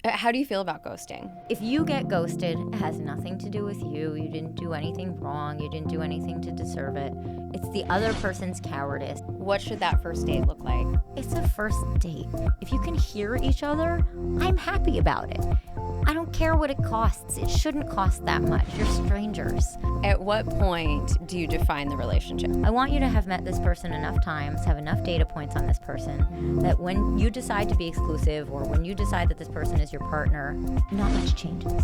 How do you feel about ghosting? If you get ghosted, it has nothing to do with you. You didn't do anything wrong. You didn't do anything to deserve it. It's the other person's cowardice. What should that first date look like? It's a first date. If you can hear each other, I'm happy about it. I don't care what it costs. It shouldn't cost that much. You're strangers. At what point do you define the relationship? I want you to have met this person enough times, have enough data points on this person, that when you decide to be exclusive or when you decide that this person is your partner, not much changes.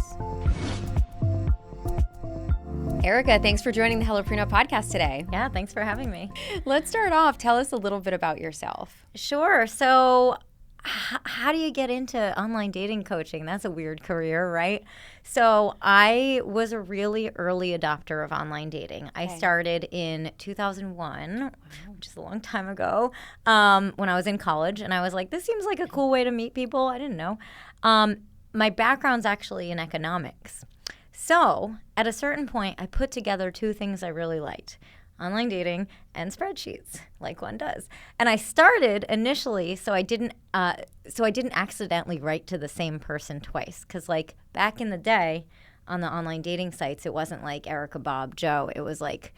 Erika, thanks for joining the HelloPrenup podcast today. Yeah, thanks for having me. Let's start off. Tell us a little bit about yourself. Sure. So how do you get into online dating coaching? That's a weird career, right? So I was a really early adopter of online dating. I started in 2001, which is a long time ago, when I was in college. And I was like, this seems like a cool way to meet people. I didn't know. My background's actually in economics. So at a certain point, I put together two things I really liked: online dating and spreadsheets, like one does. And I started initially so I didn't accidentally write to the same person twice. Because like back in the day on the online dating sites, it wasn't like Erika, Bob, Joe. It was like,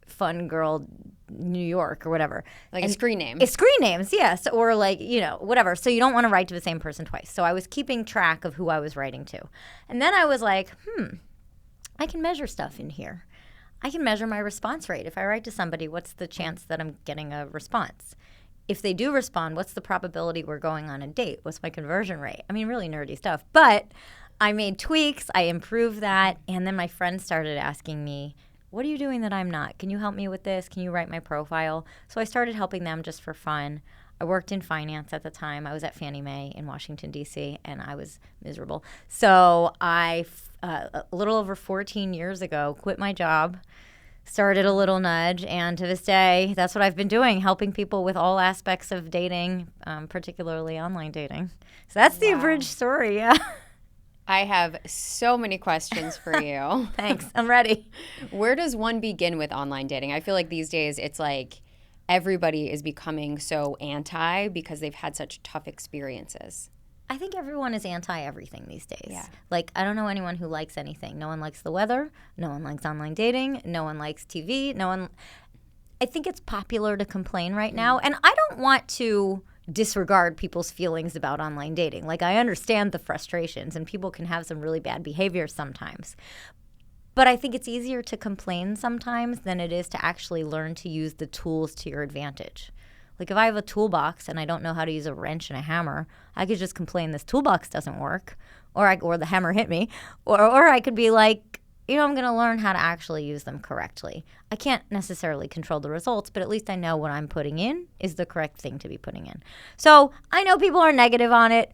Fun Girl New York or whatever. Like a screen name. It's screen names, yes. Or like, whatever. So you don't want to write to the same person twice. So I was keeping track of who I was writing to. And then I was like, I can measure stuff in here. I can measure my response rate. If I write to somebody, what's the chance that I'm getting a response? If they do respond, what's the probability we're going on a date? What's my conversion rate? I mean, really nerdy stuff. But I made tweaks. I improved that. And then my friends started asking me, what are you doing that I'm not? Can you help me with this? Can you write my profile? So I started helping them just for fun. I worked in finance at the time. I was at Fannie Mae in Washington, D.C., and I was miserable. So I, a little over 14 years ago, quit my job, started a little nudge, and to this day, that's what I've been doing, helping people with all aspects of dating, particularly online dating. So that's the abridged story, yeah. I have so many questions for you. Thanks. I'm ready. Where does one begin with online dating? I feel like these days it's like everybody is becoming so anti because they've had such tough experiences. I think everyone is anti-everything these days. Yeah. Like, I don't know anyone who likes anything. No one likes the weather. No one likes online dating. No one likes TV. I think it's popular to complain right now. And I don't want to disregard people's feelings about online dating. Like, I understand the frustrations, and people can have some really bad behavior sometimes. But I think it's easier to complain sometimes than it is to actually learn to use the tools to your advantage. Like, if I have a toolbox and I don't know how to use a wrench and a hammer, I could just complain this toolbox doesn't work, or the hammer hit me, or I could be like, I'm going to learn how to actually use them correctly. I can't necessarily control the results, but at least I know what I'm putting in is the correct thing to be putting in. So I know people are negative on it.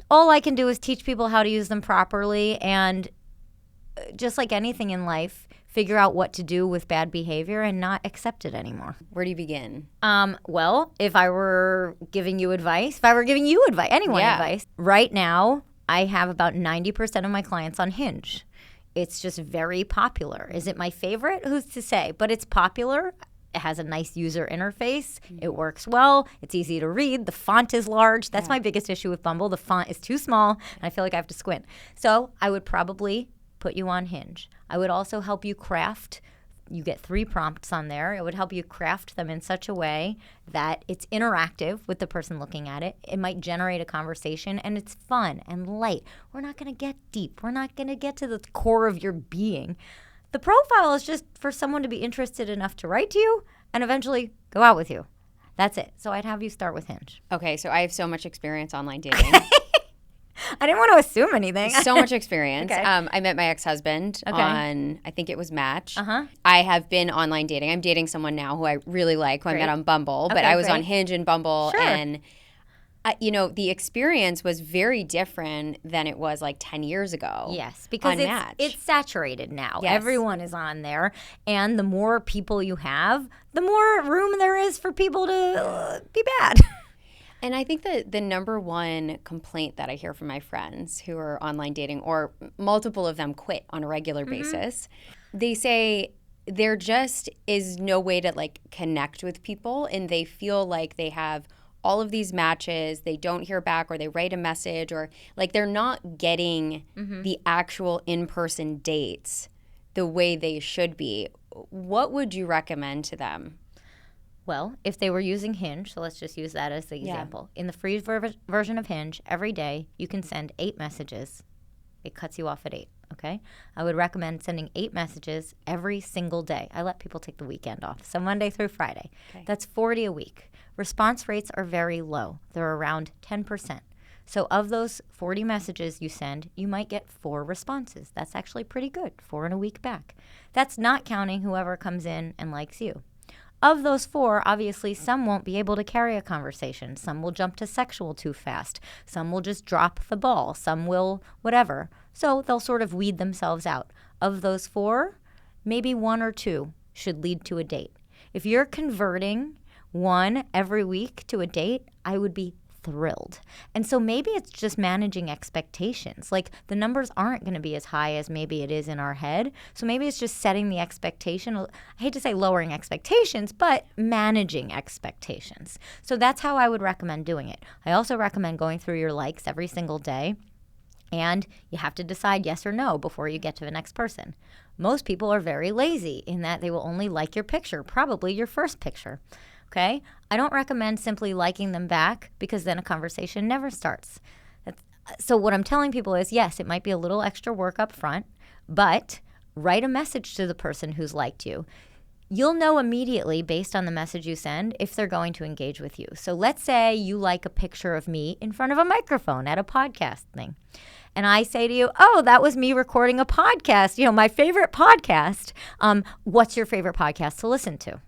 All I can do is teach people how to use them properly, and just like anything in life, figure out what to do with bad behavior and not accept it anymore. Where do you begin? Well, if I were giving you advice, advice, right now I have about 90% of my clients on Hinge. It's just very popular. Is it my favorite? Who's to say? But it's popular. It has a nice user interface. It works well. It's easy to read. The font is large. That's my biggest issue with Bumble. The font is too small, and I feel like I have to squint. So I would probably put you on Hinge. I would also help you craft. You get 3 prompts on there. It would help you craft them in such a way that it's interactive with the person looking at it. It might generate a conversation, and it's fun and light. We're not going to get deep. We're not going to get to the core of your being. The profile is just for someone to be interested enough to write to you and eventually go out with you. That's it. So I'd have you start with Hinge. Okay, so I have so much experience online dating. I didn't want to assume anything. So much experience. Okay. I met my ex-husband on, I think it was Match. Uh-huh. I have been online dating. I'm dating someone now who I really like, who I met on Bumble. But I was on Hinge and Bumble. Sure. And, the experience was very different than it was like 10 years ago. Yes, because Match. it's saturated now. Yes. Everyone is on there. And the more people you have, the more room there is for people to be bad. And I think that the number one complaint that I hear from my friends who are online dating, or multiple of them quit on a regular basis, they say there just is no way to like connect with people, and they feel like they have all of these matches, they don't hear back, or they write a message, or like they're not getting the actual in-person dates the way they should be. What would you recommend to them? Well, if they were using Hinge, so let's just use that as the example. In the free version of Hinge, every day you can send 8 messages. It cuts you off at 8, okay? I would recommend sending 8 messages every single day. I let people take the weekend off, so Monday through Friday. Okay. That's 40 a week. Response rates are very low. They're around 10%. So of those 40 messages you send, you might get 4 responses. That's actually pretty good, 4 in a week back. That's not counting whoever comes in and likes you. Of those 4, obviously, some won't be able to carry a conversation. Some will jump to sexual too fast. Some will just drop the ball. Some will whatever. So they'll sort of weed themselves out. Of those 4, maybe 1 or 2 should lead to a date. If you're converting 1 every week to a date, I would be thrilled. And so maybe it's just managing expectations. Like the numbers aren't going to be as high as maybe it is in our head. So maybe it's just setting the expectation. I hate to say lowering expectations, but managing expectations. So that's how I would recommend doing it. I also recommend going through your likes every single day. And you have to decide yes or no before you get to the next person. Most people are very lazy in that they will only like your picture, probably your first picture. Okay? I don't recommend simply liking them back because then a conversation never starts. So what I'm telling people is, yes, it might be a little extra work up front, but write a message to the person who's liked you. You'll know immediately based on the message you send if they're going to engage with you. So let's say you like a picture of me in front of a microphone at a podcast thing. And I say to you, oh, that was me recording a podcast, my favorite podcast. What's your favorite podcast to listen to?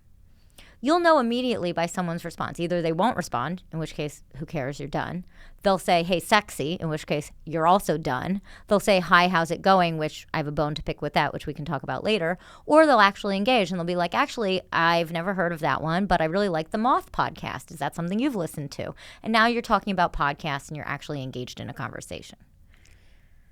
You'll know immediately by someone's response. Either they won't respond, in which case, who cares, you're done. They'll say, hey, sexy, in which case, you're also done. They'll say, hi, how's it going, which I have a bone to pick with that, which we can talk about later. Or they'll actually engage, and they'll be like, actually, I've never heard of that one, but I really like the Moth podcast. Is that something you've listened to? And now you're talking about podcasts, and you're actually engaged in a conversation.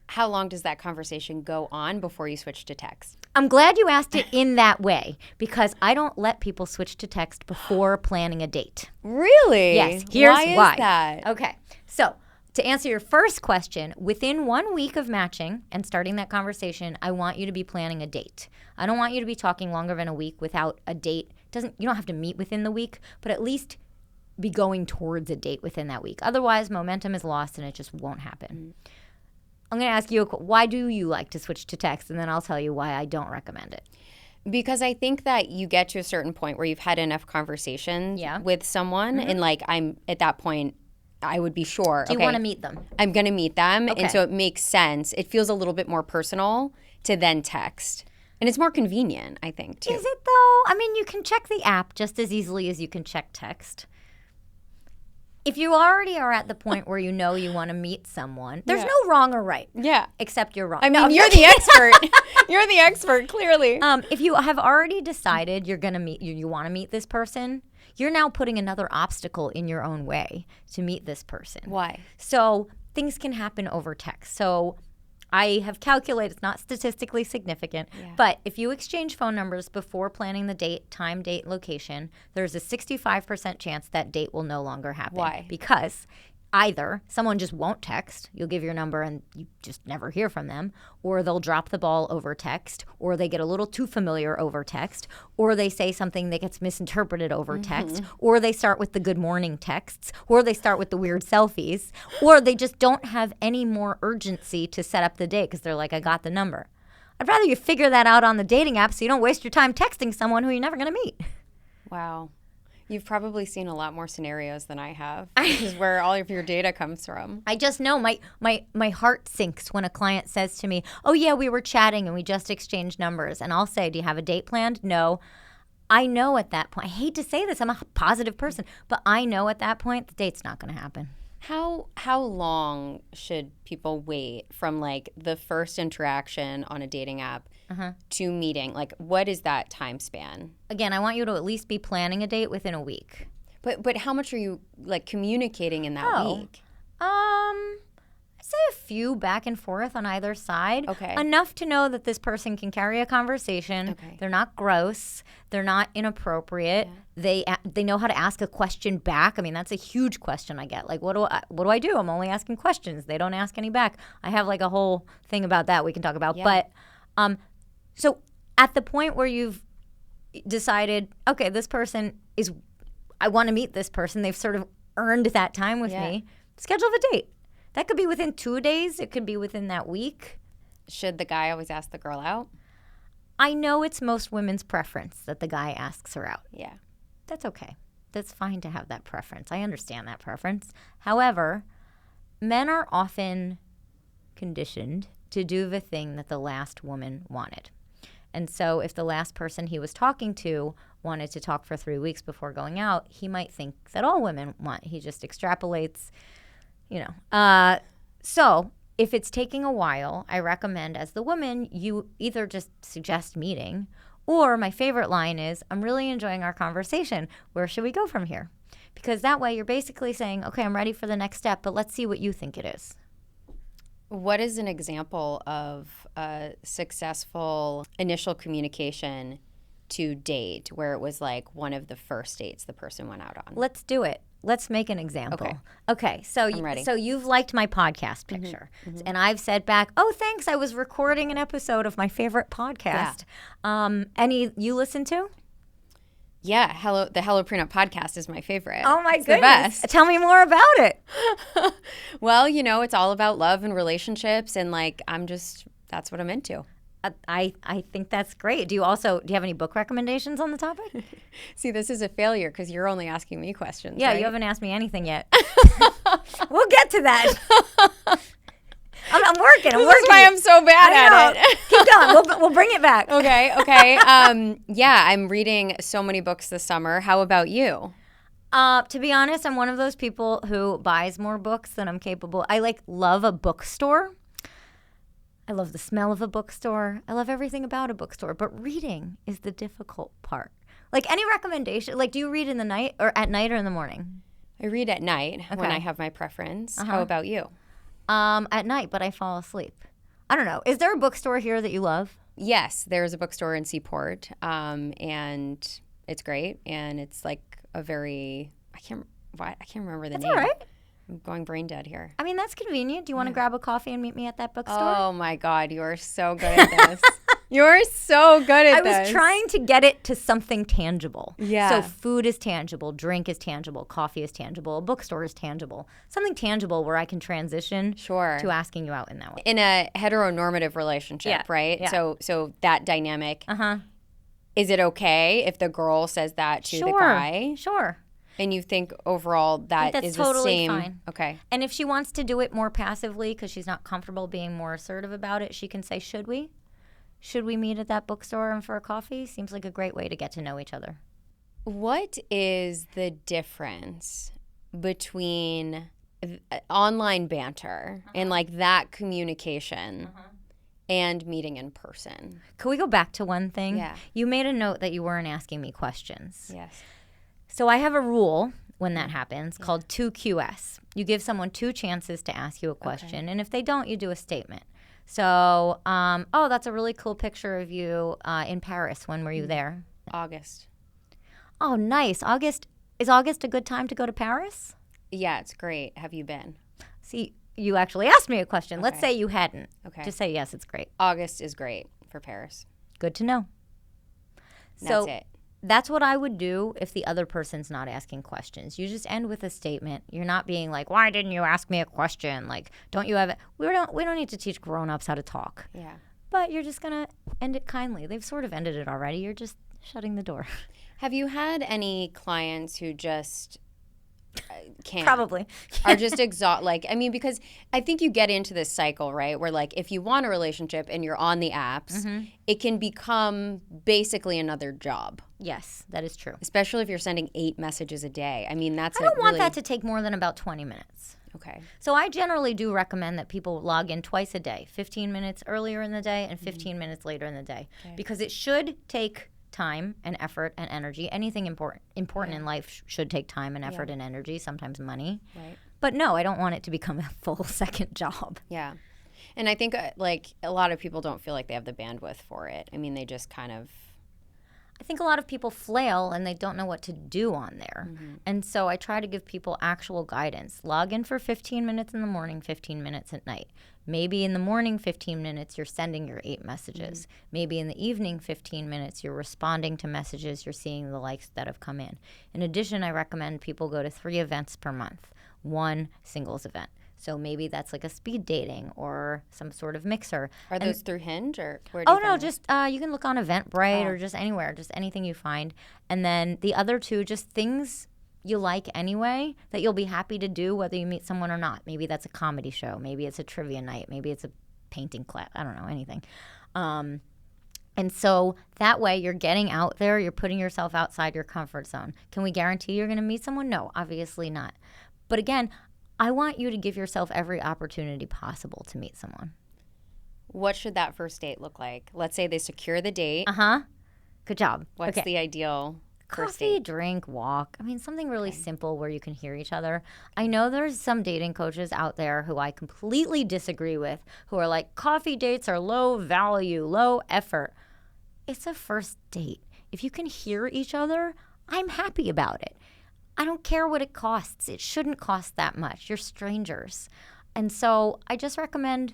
How long does that conversation go on before you switch to text? I'm glad you asked it in that way because I don't let people switch to text before planning a date. Really? Yes. Here's why. Why is that? Okay. So to answer your first question, within 1 week of matching and starting that conversation, I want you to be planning a date. I don't want you to be talking longer than a week without a date. You don't have to meet within the week, but at least be going towards a date within that week. Otherwise, momentum is lost and it just won't happen. I'm going to ask you, why do you like to switch to text? And then I'll tell you why I don't recommend it. Because I think that you get to a certain point where you've had enough conversations with someone. And I'm at that point, I would be sure. Do you want to meet them? I'm going to meet them. Okay. And so it makes sense. It feels a little bit more personal to then text. And it's more convenient, I think, too. Is it, though? I mean, you can check the app just as easily as you can check text. If you already are at the point where you know you want to meet someone, there's no wrong or right. Yeah. Except you're wrong. I mean, you're the expert. You're the expert, clearly. If you have already decided you're going to meet, you want to meet this person, you're now putting another obstacle in your own way to meet this person. Why? So things can happen over text. So I have calculated, it's not statistically significant, but if you exchange phone numbers before planning the date, time, date, location, there's a 65% chance that date will no longer happen. Why? Because either someone just won't text, you'll give your number and you just never hear from them, or they'll drop the ball over text, or they get a little too familiar over text, or they say something that gets misinterpreted over text, or they start with the good morning texts, or they start with the weird selfies, or they just don't have any more urgency to set up the date because they're like, I got the number. I'd rather you figure that out on the dating app so you don't waste your time texting someone who you're never going to meet. Wow. You've probably seen a lot more scenarios than I have, which is where all of your data comes from. I just know my heart sinks when a client says to me, oh, yeah, we were chatting and we just exchanged numbers. And I'll say, do you have a date planned? No. I know at that point, I hate to say this, I'm a positive person, but I know at that point the date's not going to happen. How long should people wait from like the first interaction on a dating app to meeting? Like, what is that time span? Again, I want you to at least be planning a date within a week. But how much are you like communicating in that week? I'd say few back and forth on either side. Okay. Enough to know that this person can carry a conversation. Okay. They're not gross. They're not inappropriate. Yeah. They know how to ask a question back. I mean, that's a huge question I get. Like, what do I do? I'm only asking questions. They don't ask any back. I have like a whole thing about that we can talk about. Yeah. But so at the point where you've decided, okay, this person is, I want to meet this person. They've sort of earned that time with me. Schedule a date. That could be within 2 days. It could be within that week. Should the guy always ask the girl out? I know it's most women's preference that the guy asks her out. Yeah. That's okay. That's fine to have that preference. I understand that preference. However, men are often conditioned to do the thing that the last woman wanted. And so if the last person he was talking to wanted to talk for 3 weeks before going out, he might think that all women want. He just extrapolates, So if it's taking a while, I recommend as the woman, you either just suggest meeting, or my favorite line is, I'm really enjoying our conversation. Where should we go from here? Because that way you're basically saying, okay, I'm ready for the next step, but let's see what you think it is. What is an example of a successful initial communication to date where it was one of the first dates the person went out on? Let's do it. Let's make an example. Okay. So I'm ready. So you've liked my podcast picture, and I've said back, "Oh, thanks. I was recording an episode of my favorite podcast." Any you listen to? Yeah, the HelloPrenup podcast is my favorite. Oh my It's goodness! the best. Tell me more about it. Well, it's all about love and relationships, and that's what I'm into. I think that's great. Do you have any book recommendations on the topic? See, this is a failure because you're only asking me questions. Yeah, right? you haven't asked me anything yet. We'll get to that. I'm working. This is why I'm so bad at it. Keep going. We'll bring it back. Okay. Yeah, I'm reading so many books this summer. How about you? To be honest, I'm one of those people who buys more books than I'm capable. I love a bookstore. I love the smell of a bookstore. I love everything about a bookstore. But reading is the difficult part. Any recommendation? Do you read in the night or at night or in the morning? I read at night when I have my preference. How about you? At night, but I fall asleep. I don't know. Is there a bookstore here that you love? Yes, there's a bookstore in Seaport, and it's great. And it's a very I can't remember the name. All right. I'm going brain dead here. I mean, that's convenient. Do you want to grab a coffee and meet me at that bookstore? Oh my God, you are so good at this. You're so good at this. I was trying to get it to something tangible. Yeah. So food is tangible, drink is tangible, coffee is tangible, a bookstore is tangible. Something tangible where I can transition to asking you out in that way. In a heteronormative relationship, right? Yeah. So that dynamic. Is it okay if the girl says that to the guy? Sure. And you think overall that is totally the same? Fine. Okay. And if she wants to do it more passively because she's not comfortable being more assertive about it, she can say, should we? Should we meet at that bookstore and for a coffee? Seems like a great way to get to know each other. What is the difference between online banter and that communication and meeting in person? Can we go back to one thing? Yeah. You made a note that you weren't asking me questions. Yes. So I have a rule when that happens called 2QS. You give someone 2 chances to ask you a question, and if they don't, you do a statement. So, that's a really cool picture of you in Paris. When were you there? August. Oh, nice. Is August a good time to go to Paris? Yeah, it's great. Have you been? See, you actually asked me a question. Let's say you hadn't. Okay. Just say yes, it's great. August is great for Paris. Good to know. That's it. That's what I would do if the other person's not asking questions. You just end with a statement. You're not being like, why didn't you ask me a question? Don't you have it? We don't need to teach grown-ups how to talk. Yeah. But you're just going to end it kindly. They've sort of ended it already. You're just shutting the door. Have you had any clients who just can't? Probably. Are just because I think you get into this cycle, right? Where if you want a relationship and you're on the apps, it can become basically another job. Yes, that is true. Especially if you're sending 8 messages a day. I mean, I don't want that to take more than about 20 minutes. Okay. So I generally do recommend that people log in twice a day, 15 minutes earlier in the day and 15 minutes later in the day. Okay. Because it should take time and effort and energy. Anything important in life should take time and effort and energy, sometimes money. Right. But no, I don't want it to become a full second job. Yeah. And I think like a lot of people don't feel like they have the bandwidth for it. I mean, they just kind of. I think a lot of people flail and they don't know what to do on there. And so I try to give people actual guidance. Log in for 15 minutes in the morning, 15 minutes at night. Maybe in the morning, 15 minutes, you're sending your 8 messages. Maybe in the evening, 15 minutes, you're responding to messages, you're seeing the likes that have come in. In addition, I recommend people go to 3 events per month, 1 singles event. So maybe that's like a speed dating or some sort of mixer. Are those through Hinge or where do you find them? Just you can look on Eventbrite or just anywhere, just anything you find. And then the other 2, just things you like anyway that you'll be happy to do whether you meet someone or not. Maybe that's a comedy show. Maybe it's a trivia night. Maybe it's a painting class. I don't know, anything. And so that way you're getting out there. You're putting yourself outside your comfort zone. Can we guarantee you're going to meet someone? No, obviously not. But again, I want you to give yourself every opportunity possible to meet someone. What should that first date look like? Let's say they secure the date. Good job. What's the ideal first coffee, date? drink, walk. I mean, something really simple where you can hear each other. I know there's some dating coaches out there who I completely disagree with who are like, coffee dates are low value, low effort. It's a first date. If you can hear each other, I'm happy about it. I don't care what it costs. It shouldn't cost that much. You're strangers. And so I just recommend,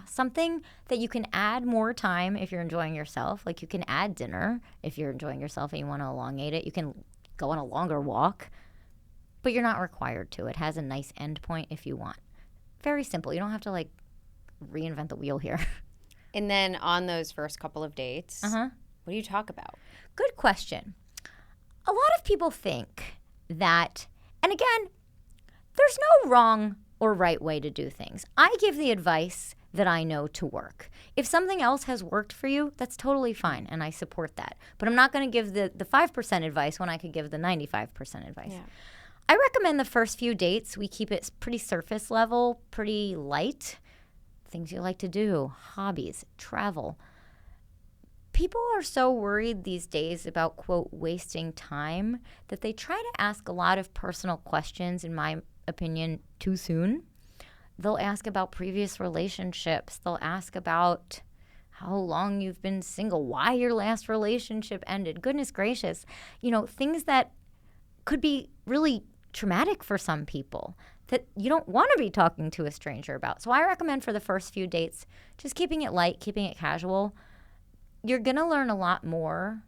something that you can add more time if you're enjoying yourself. Like you can add dinner if you're enjoying yourself and you want to elongate it. You can go on a longer walk, but you're not required to. It has a nice end point if you want. Very simple. You don't have to like reinvent the wheel here. And then on those first couple of dates, what do you talk about? Good question. A lot of people think that, and again, there's no wrong or right way to do things. I give the advice that I know to work. If something else has worked for you, that's totally fine, and I support that. But I'm not going to give the 5% advice when I could give the 95% advice. Yeah. I recommend the first few dates, we keep it pretty surface level, pretty light. Things you like to do, hobbies, travel. People are so worried these days about, quote, wasting time that they try to ask a lot of personal questions, in my opinion, too soon. They'll ask about previous relationships. They'll ask about how long you've been single, why your last relationship ended. Goodness gracious. Things that could be really traumatic for some people that you don't want to be talking to a stranger about. So I recommend for the first few dates, just keeping it light, keeping it casual. You're going to learn a lot more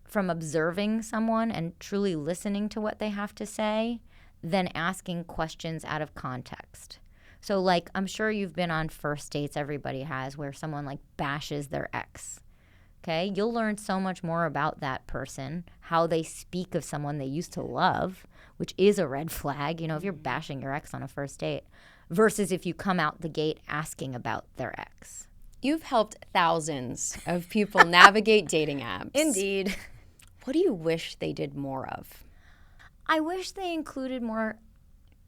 from observing someone and truly listening to what they have to say than asking questions out of context. So, like, I'm sure you've been on first dates, everybody has, where someone, like, bashes their ex. Okay? You'll learn so much more about that person, how they speak of someone they used to love, which is a red flag, if you're bashing your ex on a first date, versus if you come out the gate asking about their ex. You've helped thousands of people navigate dating apps. Indeed. What do you wish they did more of? I wish they included more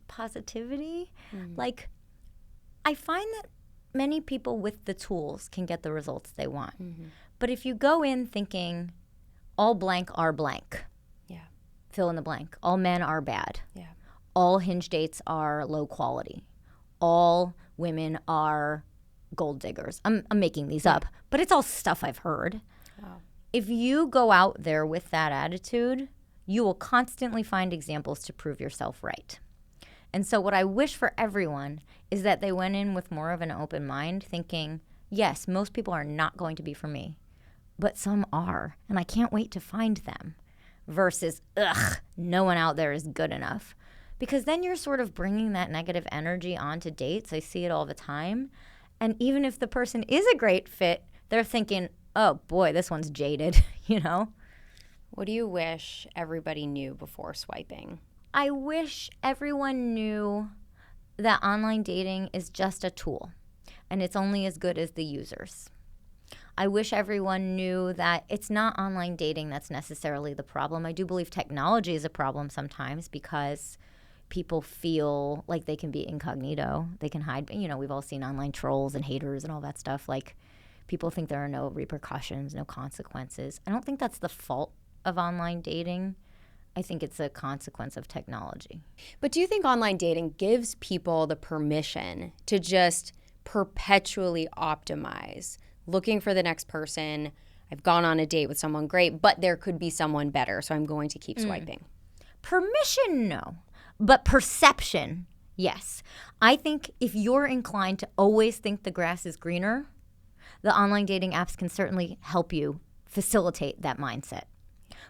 positivity. Like, I find that many people with the tools can get the results they want. But if you go in thinking all blank are blank, fill in the blank. All men are bad. All Hinge dates are low quality. All women are gold diggers. I'm making these up, but it's all stuff I've heard. Wow. If you go out there with that attitude, you will constantly find examples to prove yourself right. And so what I wish for everyone is that they went in with more of an open mind, thinking, yes, most people are not going to be for me, but some are, and I can't wait to find them, versus, no one out there is good enough. Because then you're sort of bringing that negative energy onto dates. I see it all the time. And even if the person is a great fit, they're thinking, oh boy, this one's jaded, What do you wish everybody knew before swiping? I wish everyone knew that online dating is just a tool, and it's only as good as the users. I wish everyone knew that it's not online dating that's necessarily the problem. I do believe technology is a problem sometimes because people feel like they can be incognito. They can hide. We've all seen online trolls and haters and all that stuff. Like, people think there are no repercussions, no consequences. I don't think that's the fault of online dating. I think it's a consequence of technology. But do you think online dating gives people the permission to just perpetually optimize, looking for the next person? I've gone on a date with someone great, but there could be someone better, so I'm going to keep swiping. Permission, no. But perception, yes. I think if you're inclined to always think the grass is greener, the online dating apps can certainly help you facilitate that mindset.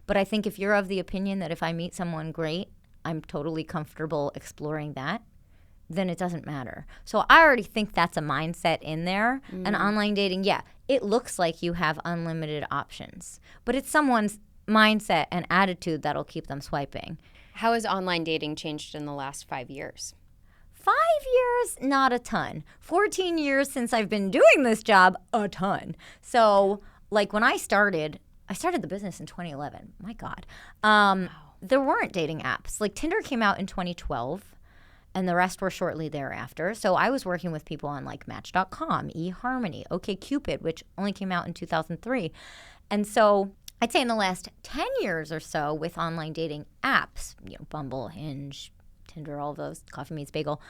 But I think if you're of the opinion that if I meet someone great, I'm totally comfortable exploring that, then it doesn't matter. So I already think that's a mindset in there. And online dating, yeah, it looks like you have unlimited options. But it's someone's mindset and attitude that'll keep them swiping. How has online dating changed in the last 5 years? 5 years, not a ton. 14 years since I've been doing this job, a ton. So like when I started the business in 2011. My God. There weren't dating apps. Like Tinder came out in 2012, and the rest were shortly thereafter. So I was working with people on like Match.com, eHarmony, OkCupid, which only came out in 2003. And so I'd say in the last 10 years or so with online dating apps, Bumble, Hinge, Tinder, all of those, Coffee Meets Bagel,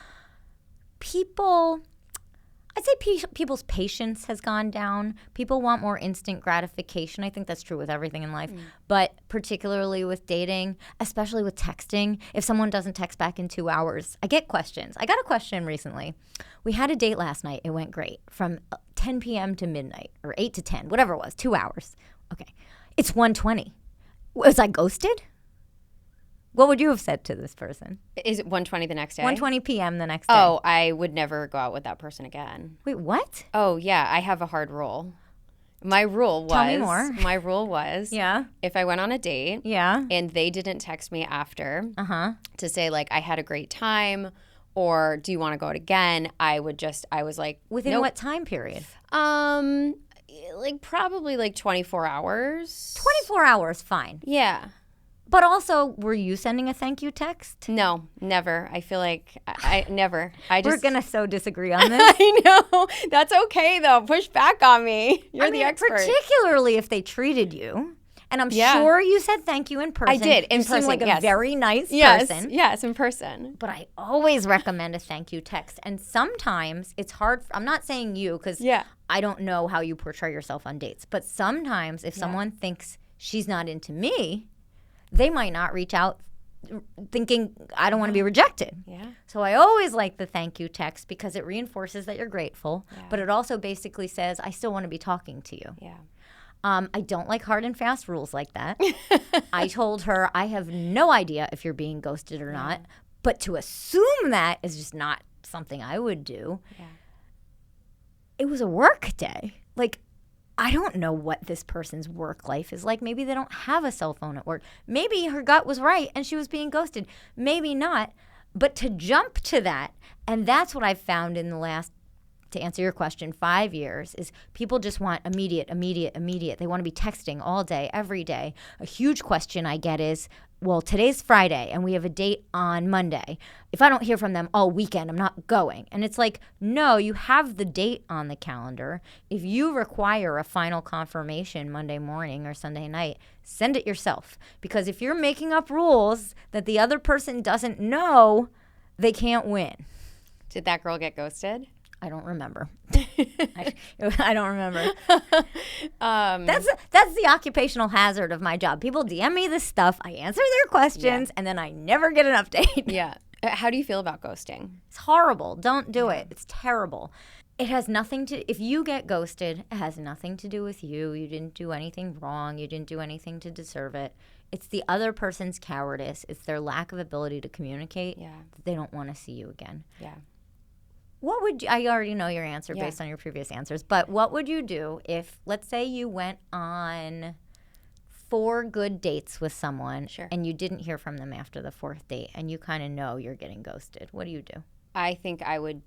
I'd say people's patience has gone down. People want more instant gratification. I think that's true with everything in life. But particularly with dating, especially with texting, if someone doesn't text back in 2 hours, I get questions. I got a question recently. We had a date last night. It went great from 10 p.m. to midnight or 8 to 10, whatever it was, 2 hours. Okay. It's 1:20. Was I ghosted? What would you have said to this person? Is it 1:20 the next day? 1:20 p.m. the next day. Oh, I would never go out with that person again. Wait, what? Oh, yeah. I have a hard rule. My rule was... Tell me more. My rule was... Yeah. If I went on a date... Yeah. And they didn't text me after... to say, like, I had a great time... or do you want to go out again? I was like... Within nope. what time period? Like, probably, like, 24 hours. 24 hours, fine. Yeah. But also, were you sending a thank you text? No, never. I feel like I never. We're going to so disagree on this. I know. That's okay, though. Push back on me. You're the expert. Particularly if they treated you. And I'm sure you said thank you in person. I did, in person, seem like a very nice person. Yes, in person. But I always recommend a thank you text. And sometimes it's hard. I'm not saying you because I don't know how you portray yourself on dates. But sometimes if someone thinks she's not into me, they might not reach out thinking I don't want to be rejected. Yeah. So I always like the thank you text because it reinforces that you're grateful. Yeah. But it also basically says, I still want to be talking to you. Yeah. I don't like hard and fast rules like that. I told her I have no idea if you're being ghosted or not. But to assume that is just not something I would do. Yeah. It was a work day. Like, I don't know what this person's work life is like. Maybe they don't have a cell phone at work. Maybe her gut was right and she was being ghosted. Maybe not. But to jump to that, and that's what I've found in the last, to answer your question, 5 years, is people just want immediate. They want to be texting all day, every day. A huge question I get is, well, today's Friday and we have a date on Monday. If I don't hear from them all weekend, I'm not going. And it's like, no, you have the date on the calendar. If you require a final confirmation Monday morning or Sunday night, send it yourself. Because if you're making up rules that the other person doesn't know, they can't win. Did that girl get ghosted? I don't remember. I don't remember. That's the occupational hazard of my job. People DM me this stuff. I answer their questions, and then I never get an update. Yeah. How do you feel about ghosting? It's horrible. Don't do it. It's terrible. It has nothing to, if you get ghosted, it has nothing to do with you. You didn't do anything wrong. You didn't do anything to deserve it. It's the other person's cowardice. It's their lack of ability to communicate. Yeah. That they don't want to see you again. Yeah. What would you, I already know your answer based on your previous answers, but what would you do if, let's say you went on 4 good dates with someone and you didn't hear from them after the 4th date and you kind of know you're getting ghosted? What do you do? I think I would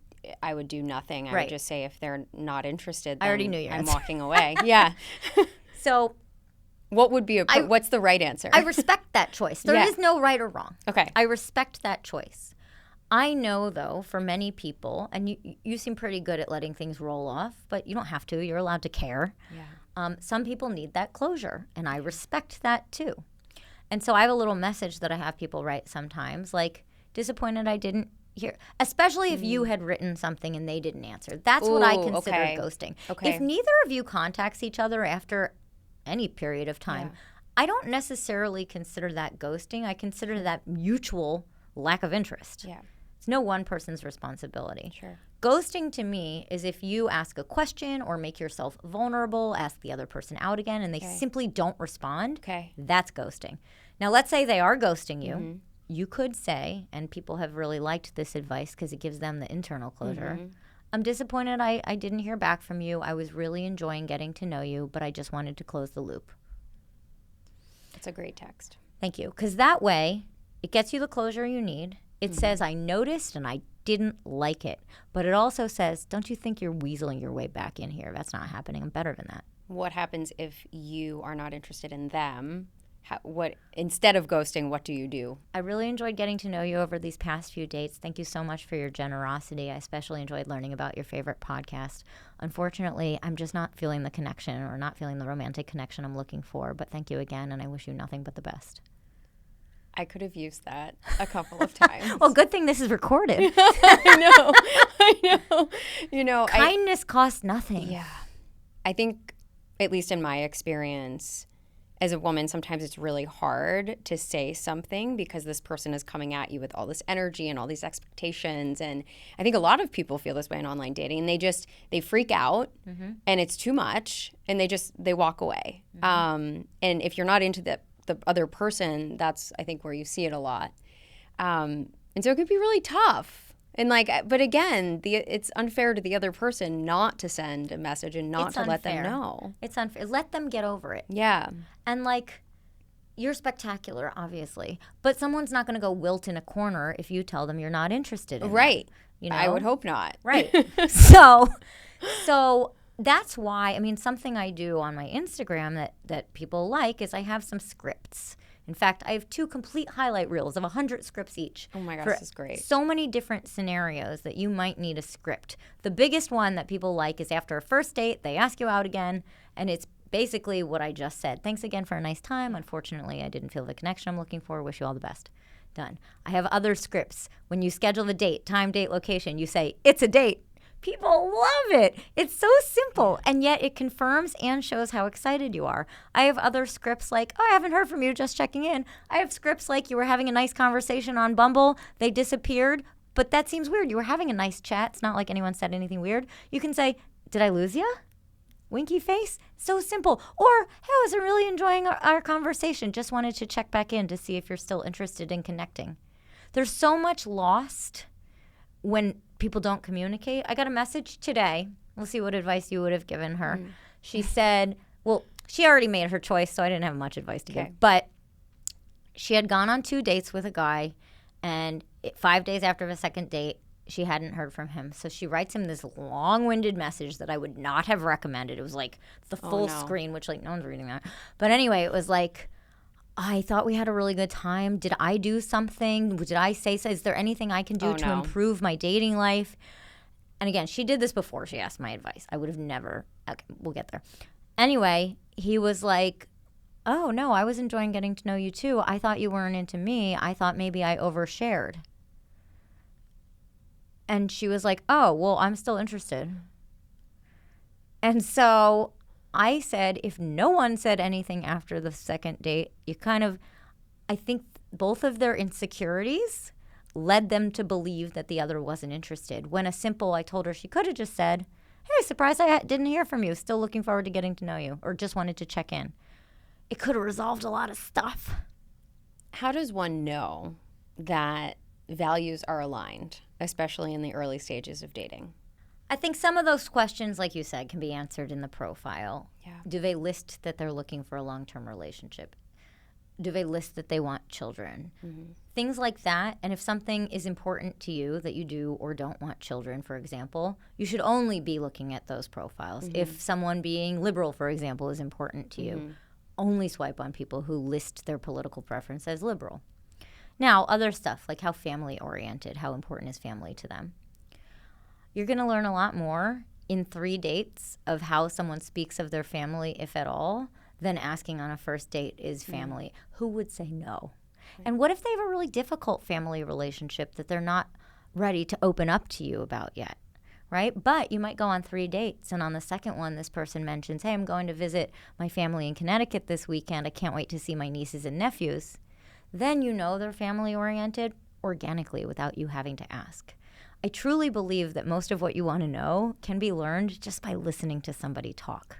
do nothing. I would just say if they're not interested, then I already knew your answer. I'm walking away. Yeah. So what would be what's the right answer? I respect that choice. There is no right or wrong. Okay. I respect that choice. I know, though, for many people, and you seem pretty good at letting things roll off, but you don't have to. You're allowed to care. Yeah. Some people need that closure, and I respect that, too. And so I have a little message that I have people write sometimes, like, disappointed I didn't hear, especially if you had written something and they didn't answer. That's what I consider ghosting. Okay. If neither of you contacts each other after any period of time, I don't necessarily consider that ghosting. I consider that mutual lack of interest. Yeah. It's no one person's responsibility. Sure. Ghosting to me is if you ask a question or make yourself vulnerable, ask the other person out again, and they simply don't respond. Okay. That's ghosting. Now, let's say they are ghosting you. You could say, and people have really liked this advice because it gives them the internal closure, I'm disappointed I didn't hear back from you. I was really enjoying getting to know you, but I just wanted to close the loop. It's a great text. Thank you. Because that way, it gets you the closure you need. It says, I noticed and I didn't like it. But it also says, don't you think you're weaseling your way back in here? That's not happening. I'm better than that. What happens if you are not interested in them? Instead of ghosting, what do you do? I really enjoyed getting to know you over these past few dates. Thank you so much for your generosity. I especially enjoyed learning about your favorite podcast. Unfortunately, I'm just not feeling the connection or not feeling the romantic connection I'm looking for. But thank you again, and I wish you nothing but the best. I could have used that a couple of times. Well, good thing this is recorded. I know. Kindness costs nothing. Yeah. I think, at least in my experience, as a woman, sometimes it's really hard to say something because this person is coming at you with all this energy and all these expectations. And I think a lot of people feel this way in online dating. And they freak out and it's too much and they walk away. And if you're not into the other person, that's, I think, where you see it a lot. And so it can be really tough. And but again, it's unfair to the other person not to send a message and not to let them know. It's unfair. Let them get over it. Yeah. And you're spectacular, obviously, but someone's not going to go wilt in a corner if you tell them you're not interested in right. them, you know? I would hope not. Right. So that's why, something I do on my Instagram that people like is I have some scripts. In fact, I have 2 complete highlight reels of 100 scripts each. Oh my gosh, this is great. So many different scenarios that you might need a script. The biggest one that people like is after a first date, they ask you out again, and it's basically what I just said. Thanks again for a nice time. Unfortunately, I didn't feel the connection I'm looking for. Wish you all the best. Done. I have other scripts. When you schedule the date, time, date, location, you say, it's a date. People love it. It's so simple, and yet it confirms and shows how excited you are. I have other scripts like, I haven't heard from you, just checking in. I have scripts like, you were having a nice conversation on Bumble, they disappeared, but that seems weird. You were having a nice chat. It's not like anyone said anything weird. You can say, did I lose you? Winky face. So simple. Or, hey, I was really enjoying our conversation. Just wanted to check back in to see if you're still interested in connecting. There's so much lost when people don't communicate. I got a message today. We'll see what advice you would have given her. She said, well, she already made her choice, so I didn't have much advice to give. But she had gone on 2 dates with a guy, and 5 days after the second date, she hadn't heard from him. So she writes him this long-winded message that I would not have recommended. It was like the full screen, which no one's reading that. But anyway, it was like, I thought we had a really good time. Did I do something? Did I say so? Is there anything I can do to improve my dating life? And again, she did this before she asked my advice. I would have never. Okay, we'll get there. Anyway, he was like, oh, no, I was enjoying getting to know you too. I thought you weren't into me. I thought maybe I overshared. And she was like, oh, well, I'm still interested. And so I said, if no one said anything after the second date, I think both of their insecurities led them to believe that the other wasn't interested. When I told her she could have just said, hey, surprised I didn't hear from you. Still looking forward to getting to know you, or just wanted to check in. It could have resolved a lot of stuff. How does one know that values are aligned, especially in the early stages of dating? I think some of those questions, like you said, can be answered in the profile. Yeah. Do they list that they're looking for a long-term relationship? Do they list that they want children? Things like that. And if something is important to you that you do or don't want children, for example, you should only be looking at those profiles. If someone being liberal, for example, is important to you, only swipe on people who list their political preference as liberal. Now, other stuff, like how family-oriented, how important is family to them? You're going to learn a lot more in 3 dates of how someone speaks of their family, if at all, than asking on a first date is family. Who would say no? And what if they have a really difficult family relationship that they're not ready to open up to you about yet, right? But you might go on 3 dates, and on the second one, this person mentions, hey, I'm going to visit my family in Connecticut this weekend. I can't wait to see my nieces and nephews. Then you know they're family-oriented organically without you having to ask. I truly believe that most of what you want to know can be learned just by listening to somebody talk.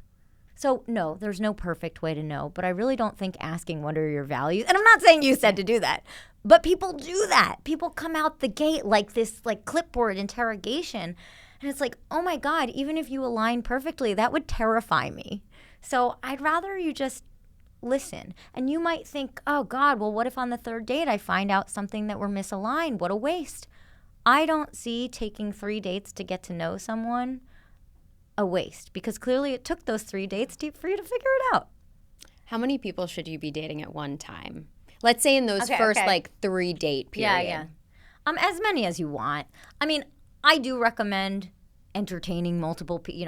So no, there's no perfect way to know, but I really don't think asking what are your values, and I'm not saying you said to do that, but people do that. People come out the gate like this like clipboard interrogation, and it's like, oh my God, even if you align perfectly, that would terrify me. So I'd rather you just listen. And you might think, oh God, well, what if on the 3rd date I find out something that we're misaligned? What a waste. I don't see taking 3 dates to get to know someone a waste, because clearly it took those 3 dates for you to figure it out. How many people should you be dating at one time? Let's say in those first like 3 date period. Yeah. As many as you want. I mean, I do recommend entertaining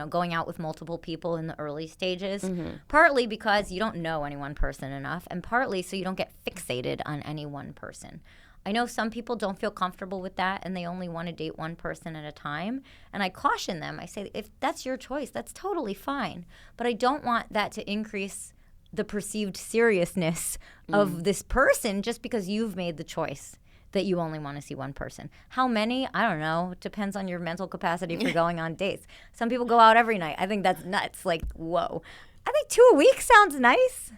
going out with multiple people in the early stages, partly because you don't know any one person enough, and partly so you don't get fixated on any one person. I know some people don't feel comfortable with that and they only want to date one person at a time. And I caution them. I say, if that's your choice, that's totally fine. But I don't want that to increase the perceived seriousness of this person just because you've made the choice that you only want to see one person. How many? I don't know. It depends on your mental capacity for going on dates. Some people go out every night. I think that's nuts. Like, whoa. I think 2 a week sounds nice.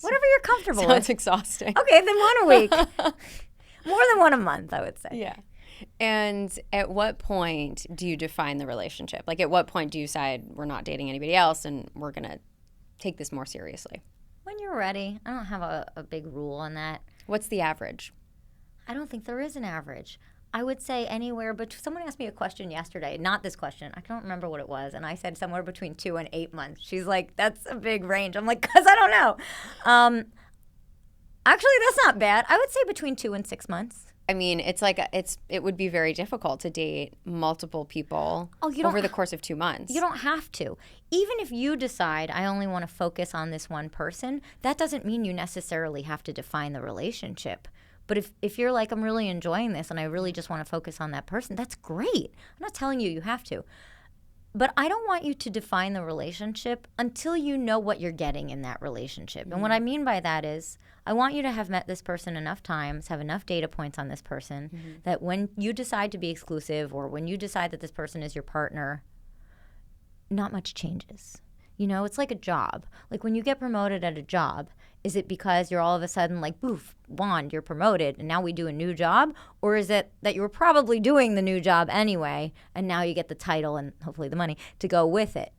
Whatever you're comfortable with. Sounds exhausting. Okay, then 1 a week. More than 1 a month, I would say. Yeah. And at what point do you define the relationship? Like, at what point do you decide we're not dating anybody else and we're going to take this more seriously? When you're ready. I don't have a big rule on that. What's the average? I don't think there is an average. I would say anywhere, but someone asked me a question yesterday, not this question. I don't remember what it was. And I said somewhere between 2 and 8 months. She's like, that's a big range. I'm like, because I don't know. Actually, that's not bad. I would say between 2 and 6 months. I mean, it would be very difficult to date multiple people over the course of 2 months. You don't have to. Even if you decide I only want to focus on this one person, that doesn't mean you necessarily have to define the relationship. But if you're like, I'm really enjoying this and I really just want to focus on that person, that's great. I'm not telling you have to. But I don't want you to define the relationship until you know what you're getting in that relationship. And what I mean by that is I want you to have met this person enough times, have enough data points on this person, that when you decide to be exclusive or when you decide that this person is your partner, not much changes. You know, it's like a job. Like when you get promoted at a job, is it because you're all of a sudden like, boof, wand, you're promoted, and now we do a new job? Or is it that you were probably doing the new job anyway, and now you get the title and hopefully the money to go with it?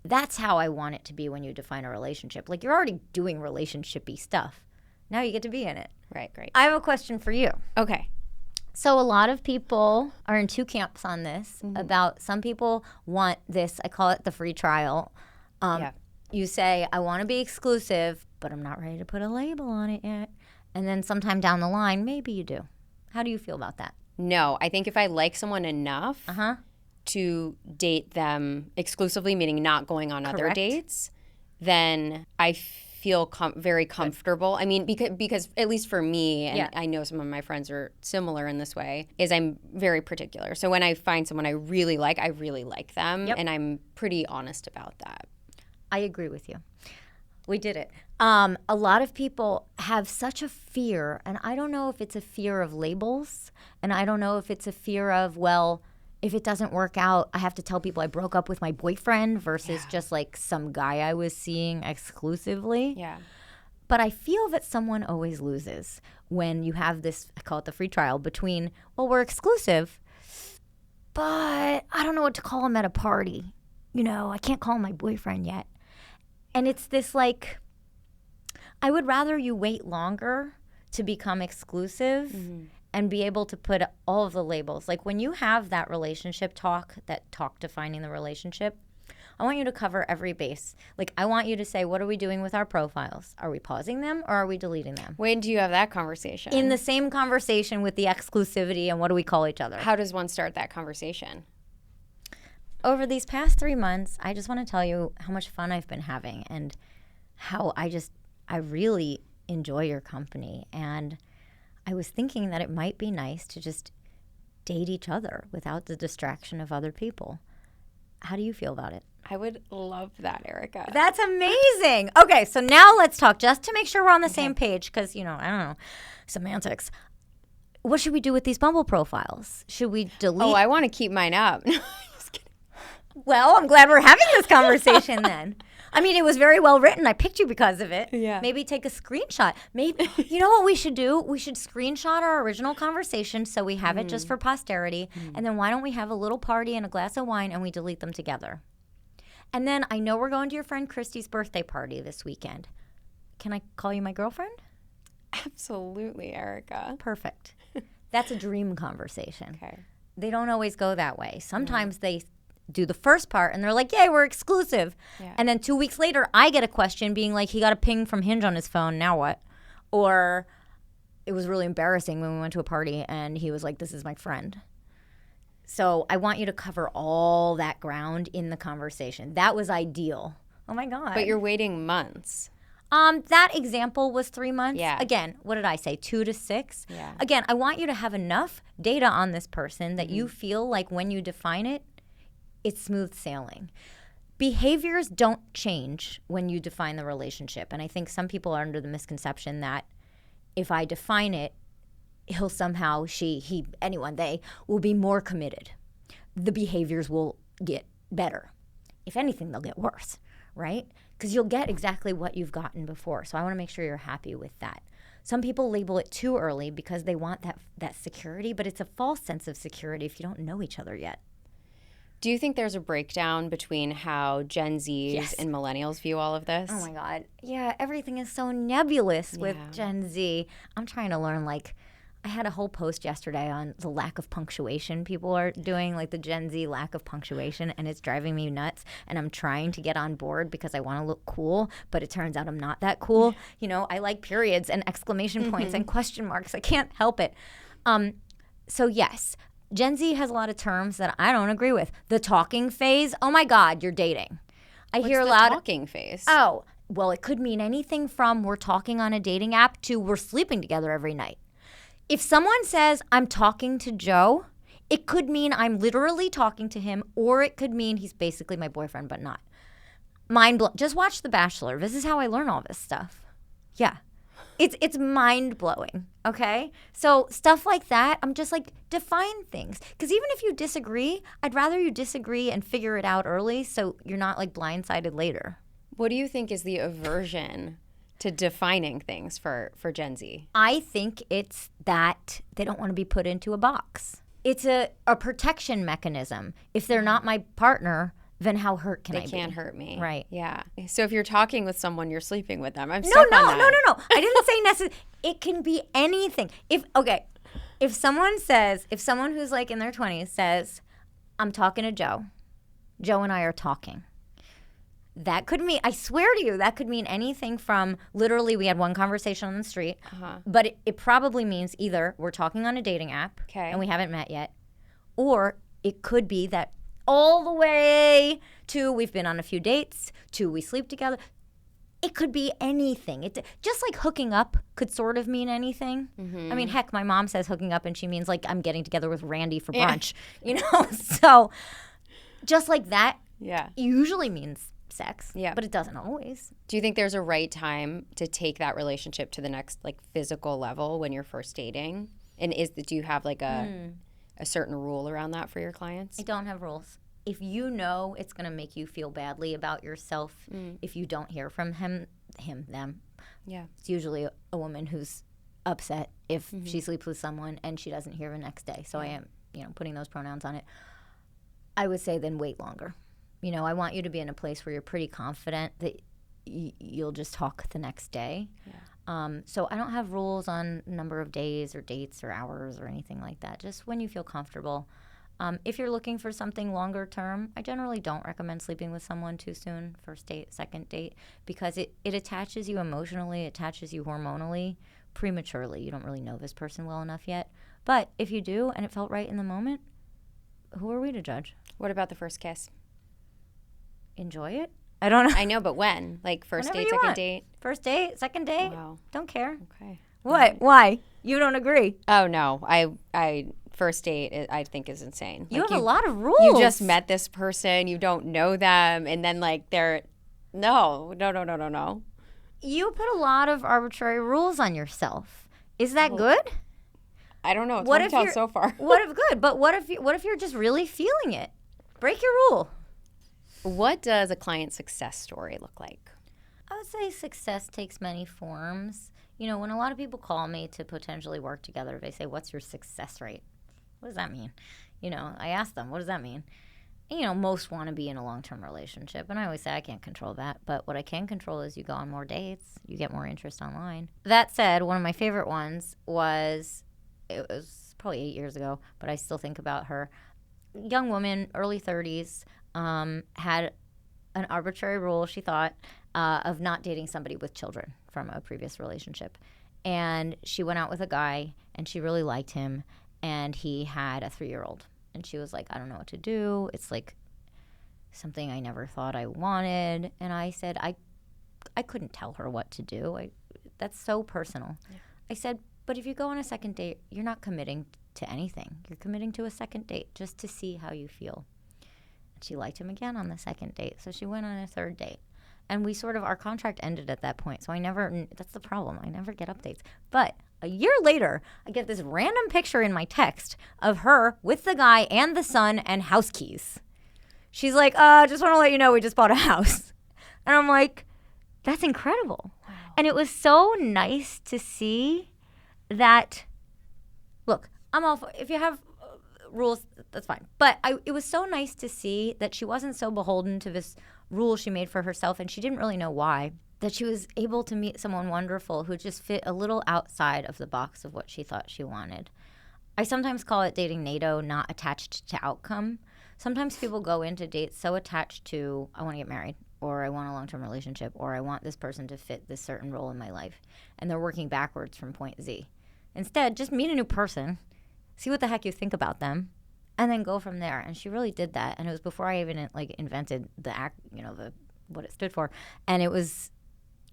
That's how I want it to be when you define a relationship. Like you're already doing relationship-y stuff. Now you get to be in it. Right, great. I have a question for you. Okay. So a lot of people are in 2 camps on this about some people want this, I call it the free trial. You say, I want to be exclusive, but I'm not ready to put a label on it yet. And then sometime down the line, maybe you do. How do you feel about that? No, I think if I like someone enough to date them exclusively, meaning not going on other dates, then I feel very comfortable. I mean, because at least for me, and I know some of my friends are similar in this way, is I'm very particular. So when I find someone I really like them, and I'm pretty honest about that. I agree with you. We did it. A lot of people have such a fear, and I don't know if it's a fear of labels, and I don't know if it's a fear of, well, if it doesn't work out, I have to tell people I broke up with my boyfriend versus just like some guy I was seeing exclusively. Yeah. But I feel that someone always loses when you have this, I call it the free trial, between, well, we're exclusive, but I don't know what to call him at a party. You know, I can't call him my boyfriend yet. And it's this like, I would rather you wait longer to become exclusive and be able to put all of the labels. Like when you have that relationship talk, that talk defining the relationship, I want you to cover every base. Like I want you to say, what are we doing with our profiles? Are we pausing them or are we deleting them? When do you have that conversation? In the same conversation with the exclusivity and what do we call each other? How does one start that conversation? Over these past 3 months, I just want to tell you how much fun I've been having and how I really enjoy your company. And I was thinking that it might be nice to just date each other without the distraction of other people. How do you feel about it? I would love that, Erika. That's amazing. Okay, so now let's talk just to make sure we're on the same page because, I don't know, semantics. What should we do with these Bumble profiles? Should we delete? Oh, I want to keep mine up. Just kidding. Well, I'm glad we're having this conversation then. I mean, it was very well written. I picked you because of it. Yeah. Maybe take a screenshot. Maybe you know what we should do? We should screenshot our original conversation so we have it just for posterity. And then why don't we have a little party and a glass of wine and we delete them together? And then I know we're going to your friend Christy's birthday party this weekend. Can I call you my girlfriend? Absolutely, Erika. Perfect. That's a dream conversation. Okay. They don't always go that way. Sometimes they do the first part and they're like, yay, we're exclusive. Yeah. And then 2 weeks later, I get a question being like, he got a ping from Hinge on his phone. Now what? Or it was really embarrassing when we went to a party and he was like, this is my friend. So I want you to cover all that ground in the conversation. That was ideal. Oh my God. But you're waiting months. That example was 3 months. Yeah. Again, what did I say? 2 to 6. Yeah. Again, I want you to have enough data on this person that you feel like when you define it, it's smooth sailing. Behaviors don't change when you define the relationship. And I think some people are under the misconception that if I define it, he'll somehow, they will be more committed. The behaviors will get better. If anything, they'll get worse, right? Because you'll get exactly what you've gotten before. So I want to make sure you're happy with that. Some people label it too early because they want that security, but it's a false sense of security if you don't know each other yet. Do you think there's a breakdown between how Gen Zs and millennials view all of this? Oh my God. Yeah, everything is so nebulous with Gen Z. I'm trying to learn, I had a whole post yesterday on the lack of punctuation people are doing, the Gen Z lack of punctuation, and it's driving me nuts. And I'm trying to get on board because I want to look cool, but it turns out I'm not that cool. I like periods and exclamation points and question marks. I can't help it. So yes, Gen Z has a lot of terms that I don't agree with. The talking phase, oh my God, you're dating. What's the talking phase? Oh, well, it could mean anything from we're talking on a dating app to we're sleeping together every night. If someone says, I'm talking to Joe, it could mean I'm literally talking to him, or it could mean he's basically my boyfriend, but not. Just watch The Bachelor. This is how I learn all this stuff. Yeah. It's mind-blowing, okay? So stuff like that, I'm just define things. Because even if you disagree, I'd rather you disagree and figure it out early so you're not blindsided later. What do you think is the aversion to defining things for Gen Z? I think it's that they don't want to be put into a box. It's a protection mechanism. If they're not my partner, then how hurt can I be? They can't hurt me. Right. Yeah. So if you're talking with someone, you're sleeping with them. I'm stuck on that. No. I didn't say necessarily. It can be anything. If someone who's in their 20s says, I'm talking to Joe. Joe and I are talking. That could mean, I swear to you, that could mean anything from literally we had one conversation on the street, but it probably means either we're talking on a dating app and we haven't met yet, or it could be that all the way to we've been on a few dates, to we sleep together. It could be anything. Just like hooking up could sort of mean anything. I mean, heck, my mom says hooking up and she means I'm getting together with Randy for brunch, So just like that usually means sex, but it doesn't always. Do you think there's a right time to take that relationship to the next physical level when you're first dating? And do you have a certain rule around that for your clients? I don't have rules. If you know it's going to make you feel badly about yourself if you don't hear from them. Yeah. It's usually a woman who's upset if she sleeps with someone and she doesn't hear the next day. So I am, putting those pronouns on it. I would say then wait longer. I want you to be in a place where you're pretty confident that you'll just talk the next day. Yeah. So I don't have rules on number of days or dates or hours or anything like that. Just when you feel comfortable. If you're looking for something longer term, I generally don't recommend sleeping with someone too soon, first date, second date, because it attaches you emotionally, attaches you hormonally prematurely. You don't really know this person well enough yet. But if you do and it felt right in the moment, who are we to judge? What about the first kiss? Enjoy it. I don't know. I know, but when? Like first Whenever date, you second want. date? First date, second date. Wow. Don't care. Okay. What? Why? You don't agree? Oh no, I first date I think is insane. You Like, have a lot of rules. You just met this person, you don't know them, and then like they're no. You put a lot of arbitrary rules on yourself. Is that good? I don't know. It's worked out so far. What if good? But what if you're just really feeling it? Break your rule. What does a client success story look like? I would say success takes many forms. You know, when a lot of people call me to potentially work together, they say, "What's your success rate?" What does that mean? You know, I ask them, "What does that mean?" And, you know, most want to be in a long-term relationship, and I always say I can't control that. But what I can control is you go on more dates, you get more interest online. That said, one of my favorite ones was, it was probably 8 years ago, but I still think about her. Young woman, early 30s, had an arbitrary rule, she thought, of not dating somebody with children from a previous relationship. And she went out with a guy, and she really liked him, and he had a 3-year-old. And she was like, I don't know what to do. It's like something I never thought I wanted. And I said, I couldn't tell her what to do. That's so personal. Yeah. I said, but if you go on a second date, you're not committing to anything. You're committing to a second date just to see how you feel. And she liked him again on the second date. So she went on a third date. And we sort of, our contract ended at that point. So I never, that's the problem. I never get updates. But a year later, I get this random picture in my text of her with the guy and the son and house keys. She's like, just want to let you know we just bought a house. And I'm like, that's incredible. Wow. And it was so nice to see that, look, I'm all for, if you have rules, that's fine. But it was so nice to see that she wasn't so beholden to this rule she made for herself, and she didn't really know why, that she was able to meet someone wonderful who just fit a little outside of the box of what she thought she wanted. I sometimes call it dating NATO, not attached to outcome. Sometimes people go into dates so attached to, I want to get married, or I want a long-term relationship, or I want this person to fit this certain role in my life, and they're working backwards from point Z. Instead, just meet a new person, see what the heck you think about them, and then go from there. And she really did that. And it was before I even invented the act, what it stood for. And it was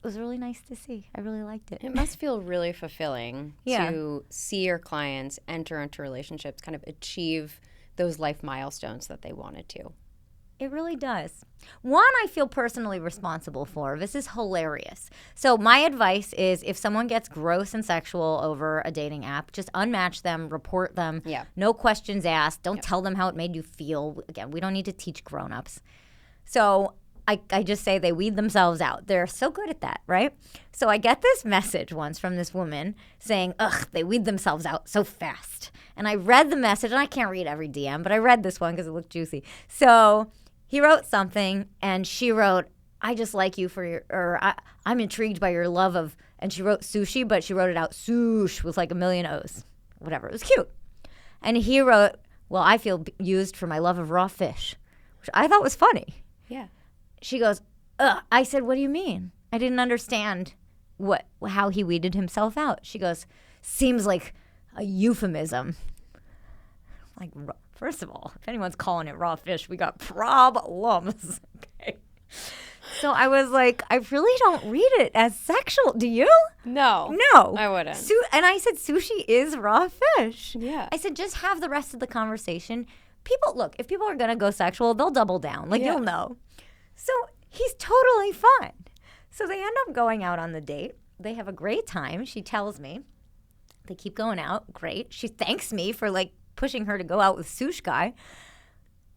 really nice to see. I really liked it. It must feel really fulfilling to see your clients enter into relationships, kind of achieve those life milestones that they wanted to. It really does. One, I feel personally responsible for. This is hilarious. So my advice is if someone gets gross and sexual over a dating app, just unmatch them, report them. Yeah. No questions asked. Don't tell them how it made you feel. Again, we don't need to teach grown-ups. So I just say they weed themselves out. They're so good at that, right? So I get this message once from this woman saying, ugh, they weed themselves out so fast. And I read the message, and I can't read every DM, but I read this one because it looked juicy. So he wrote something, and she wrote, I just like you for your, or I'm intrigued by your love of, and she wrote sushi, but she wrote it out swoosh with like a million O's. Whatever. It was cute. And he wrote, well, I feel used for my love of raw fish, which I thought was funny. Yeah. She goes, ugh. I said, what do you mean? I didn't understand how he weeded himself out. She goes, seems like a euphemism. Like, first of all, if anyone's calling it raw fish, we got problems. Okay. So I was like, I really don't read it as sexual. Do you? No. I wouldn't. And I said, sushi is raw fish. Yeah. I said, just have the rest of the conversation. Look, if people are going to go sexual, they'll double down. Like, you'll know. So he's totally fine. So they end up going out on the date. They have a great time. She tells me. They keep going out. Great. She thanks me for, pushing her to go out with Sush guy.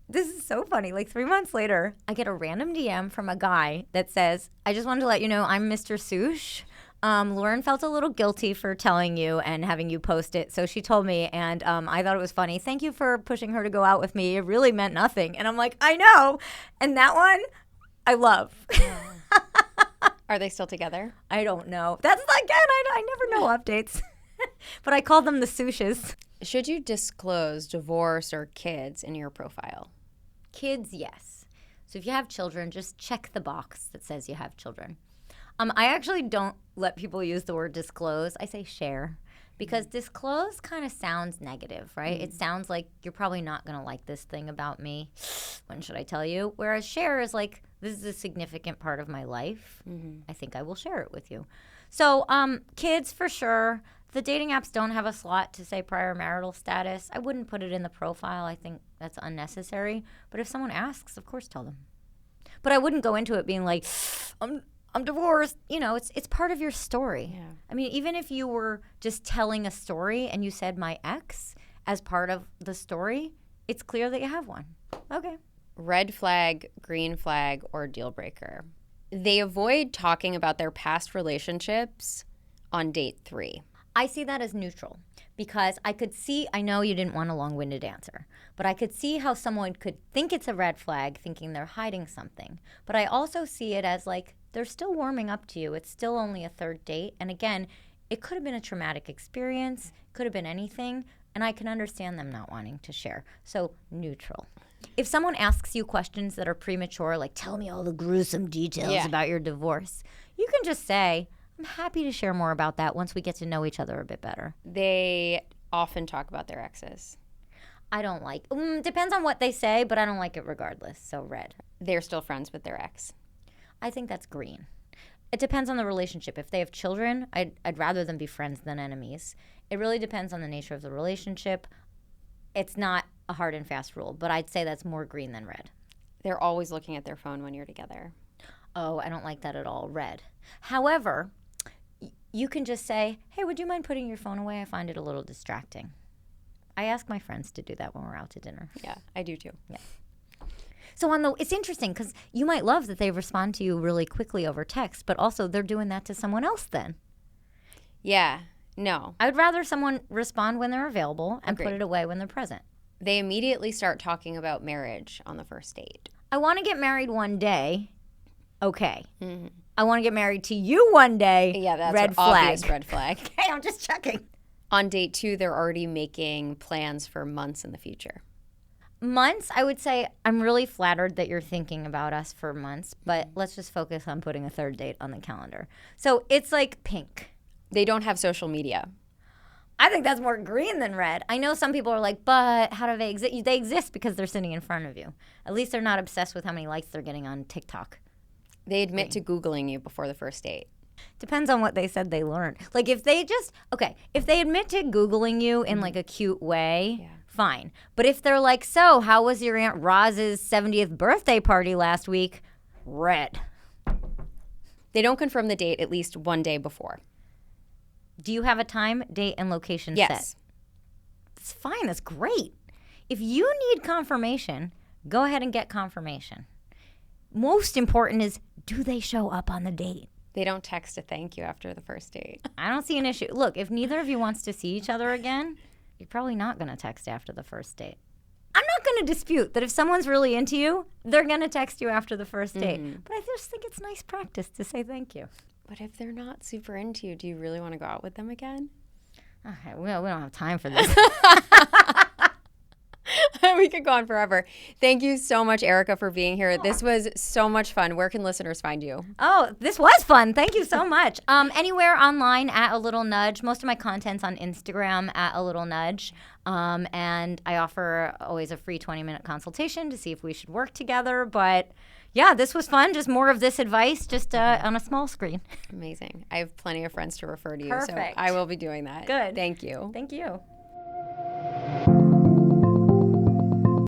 This is so funny. 3 months later, I get a random DM from a guy that says, I just wanted to let you know I'm Mr. Sush. Lauren felt a little guilty for telling you and having you post it. So she told me, and I thought it was funny. Thank you for pushing her to go out with me. It really meant nothing. And I'm like, I know. And that one, I love. Are they still together? I don't know. That's, again, I never know updates. But I call them the Sushes. Should you disclose divorce or kids in your profile? Kids, yes. So if you have children, just check the box that says you have children. I actually don't let people use the word disclose. I say share, Because disclose kind of sounds negative, right? It sounds like you're probably not going to like this thing about me. When should I tell you? Whereas share is like, this is a significant part of my life. I think I will share it with you. So kids, for sure. The dating apps don't have a slot to say prior marital status. I wouldn't put it in the profile. I think that's unnecessary. But if someone asks, of course, tell them. But I wouldn't go into it being like, I'm divorced. You know, it's part of your story. Yeah. I mean, even if you were just telling a story and you said my ex as part of the story, it's clear that you have one. Okay. Red flag, green flag, or deal breaker. They avoid talking about their past relationships on date 3. I see that as neutral because I know you didn't want a long-winded answer, but I could see how someone could think it's a red flag thinking they're hiding something. But I also see it as like they're still warming up to you. It's still only a 3rd date. And again, it could have been a traumatic experience, could have been anything, and I can understand them not wanting to share. So neutral. If someone asks you questions that are premature, like tell me all the gruesome details about your divorce, you can just say, I'm happy to share more about that once we get to know each other a bit better. They often talk about their exes. I don't like, depends on what they say, but I don't like it regardless, so red. They're still friends with their ex. I think that's green. It depends on the relationship. If they have children, I'd rather them be friends than enemies. It really depends on the nature of the relationship. It's not a hard and fast rule, but I'd say that's more green than red. They're always looking at their phone when you're together. Oh, I don't like that at all, red. However, you can just say, hey, would you mind putting your phone away? I find it a little distracting. I ask my friends to do that when we're out to dinner. Yeah, I do too. Yeah. So it's interesting because you might love that they respond to you really quickly over text, but also they're doing that to someone else then. Yeah, no. I'd rather someone respond when they're available and Agreed. put it away when they're present. They immediately start talking about marriage on the first date. I want to get married one day. Okay. Mm-hmm. I want to get married to you one day. Yeah, that's red an flag. obvious red flag. Okay, I'm just checking. On date 2, they're already making plans for months in the future. Months, I would say I'm really flattered that you're thinking about us for months, but let's just focus on putting a 3rd date on the calendar. So it's like pink. They don't have social media. I think that's more green than red. I know some people are like, but how do they exist? They exist because they're sitting in front of you. At least they're not obsessed with how many likes they're getting on TikTok. They admit to Googling you before the first date. Depends on what they said they learned. Like if they admit to Googling you in like a cute way, fine. But if they're like, so how was your Aunt Roz's 70th birthday party last week? Red. They don't confirm the date at least one day before. Do you have a time, date, and location set? Yes. It's fine. That's great. If you need confirmation, go ahead and get confirmation. Most important is, do they show up on the date? They don't text a thank you after the first date. I don't see an issue. Look, if neither of you wants to see each other again, you're probably not going to text after the first date. I'm not going to dispute that if someone's really into you, they're going to text you after the first date. But I just think it's nice practice to say thank you. But if they're not super into you, do you really want to go out with them again? Okay, well, we don't have time for this. We could go on forever. Thank you so much, Erika, for being here. This was so much fun. Where can listeners find you? Oh, this was fun. Thank you so much. Anywhere online at A Little Nudge. Most of my content's on Instagram at A Little Nudge. And I offer always a free 20-minute consultation to see if we should work together. But yeah, this was fun. Just more of this advice, just on a small screen. Amazing. I have plenty of friends to refer to you, Perfect. so I will be doing that. Good. Thank you. Thank you.